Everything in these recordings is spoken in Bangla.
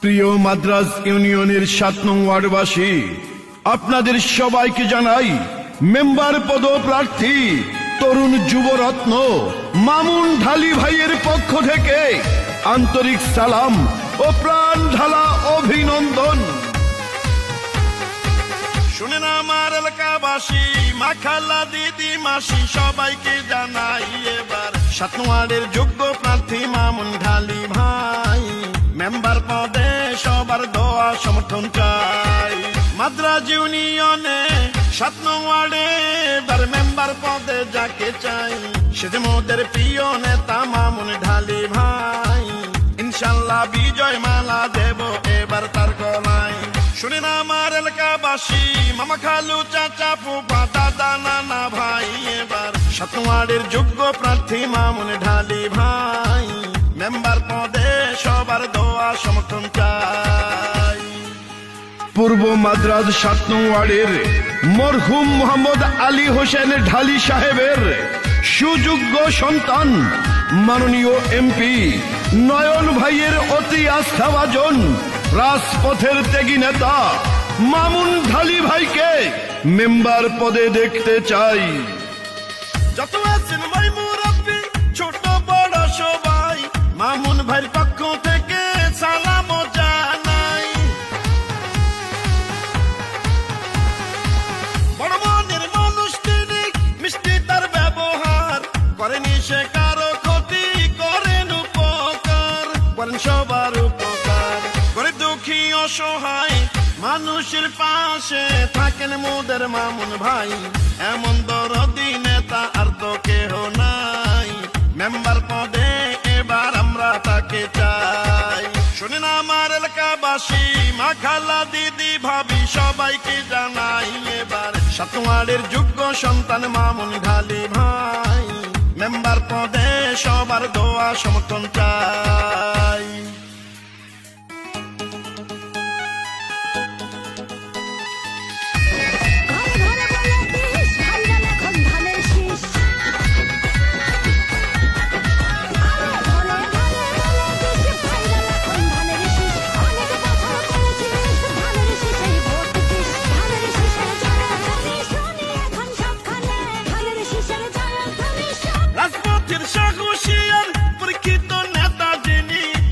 প্রিয় মাদ্রাজ ইউনিয়নের 7 নং ওয়ার্ডবাসী, আপনাদের সবাইকে জানাই মেম্বার পদপ্রার্থী তরুণ যুবরত্ন মামুন ঢালি ভাইয়ের পক্ষ থেকে আন্তরিক সালাম ও প্রাণ ঢালা অভিনন্দন। শুনেন আমার এলাকাবাসী, মা খালা দিদি মাসি সবাইকে জানাই এবার 7 নং ওয়ার্ডের যোগ্য প্রার্থী মামুন ঢালি ভাই। মেম্বার পদে সবার দোয়া সমর্থন চাই। মাদ্রাজ ইউনিয়নে 7 নং ওয়ার্ডে এবার মেম্বার পদে যাকে চাই, সে যে মোদের প্রিয় নেতা মামুন ঢালি ভাই। ইনশাল্লাহ বিজয় মালা দেব এবার তার গলায়। শুনেন আমার এলাকাবাসী, মামা খালু চাচা ফুফা দাদা নানা ভাই, এবার 7 নং ওয়ার্ডের যোগ্য প্রার্থী মামুন ঢালি ভাই। মেম্বার পদে সবার দোয়া সমর্থন চাই। পূর্ব মাদ্রাজ 7 নং ওয়ার্ডের মরহুম মোহাম্মদ আলী হোসেন ঢালি সাহেবের সুযোগ্য সন্তান মাননীয় এমপি নয়ন ভাইয়ের অতি আস্থাভাজন রাজপথের ত্যাগী নেতা মামুন ঢালি ভাইকে মেম্বার পদে দেখতে চাই। যত আছেন ভাই মুরব্বি ছোট বড় সবাই, মামুন ভাইয়ের পক্ষ থেকে সালাম জানাই। বড় মনের মানুষ তিনি, মিষ্টি তার ব্যবহার, করেনি সে কারো ক্ষতি, করেন উপকার, করেন সবার উপকার, করে দুঃখী অসহায় মানুষের পাশে থাকেন মোদের মামুন ভাই। এমন দরদি নেতা আর তো কেহ নাই, মেম্বার পদে এবার আমরা তাকে চাই। শুনেন আমার এলাকাবাসী, মা খালা দিদি ভাবি সবাইকে জানাই এবার 7 নং ওয়ার্ডের যোগ্য সন্তান মামুন ঢালি ভাই। মেম্বার পদে সবার দোয়া সমর্থন চাই।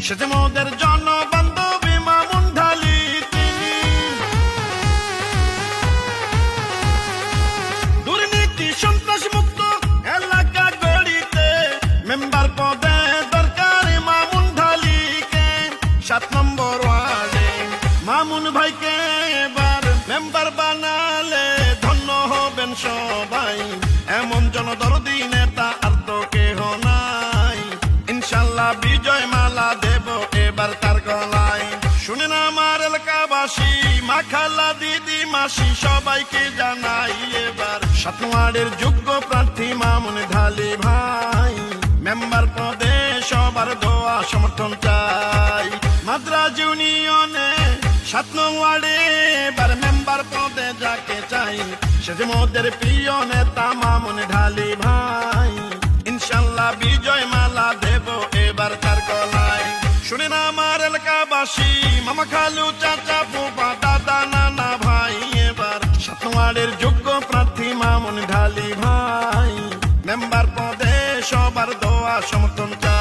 সে যে মোদের জনবান্ধবী মামুন ঢালি তিনি। দুর্নীতি সন্ত্রাস মুক্ত এলাকা গড়িতে মেম্বার পদে দরকার মামুন ঢালিকে। 7 নম্বর ওয়ার্ডে মামুন ভাইকে এবার মেম্বার বানালে ধন্য হবেন সবাই। এমন জনদরদি নেতা আর তো কেহ নাই, ইনশাল্লাহ বিজয় মালা দেব এবার তার গলায়। শুনেন আমার এলাকাবাসী, মা খালা দিদি মাসি সবাইকে জানাই এবার 7 নং ওয়ার্ডের যোগ্য প্রার্থী মামুন ঢালি ভাই। মেম্বার পদে সবার দোয়া সমর্থন চাই। মাদ্রাজ ইউনিয়নে 7 নং ওয়ার্ডে এবার মেম্বার পদে যাকে চাই, সে যে মোদের প্রিয় নেতা মামুন ঢালি ভাই। ইনশাল্লাহ বিজয় মালা দেব এবার তার গলায়। শুনেন আমার এলাকাবাসী, মামা খালু চাচা ফুফা দাদা নানা ভাই, এবার 7 নং ওয়ার্ডের যোগ্য প্রার্থী মামুন ঢালি ভাই। মেম্বার পদে সবার দোয়া সমর্থন চাই।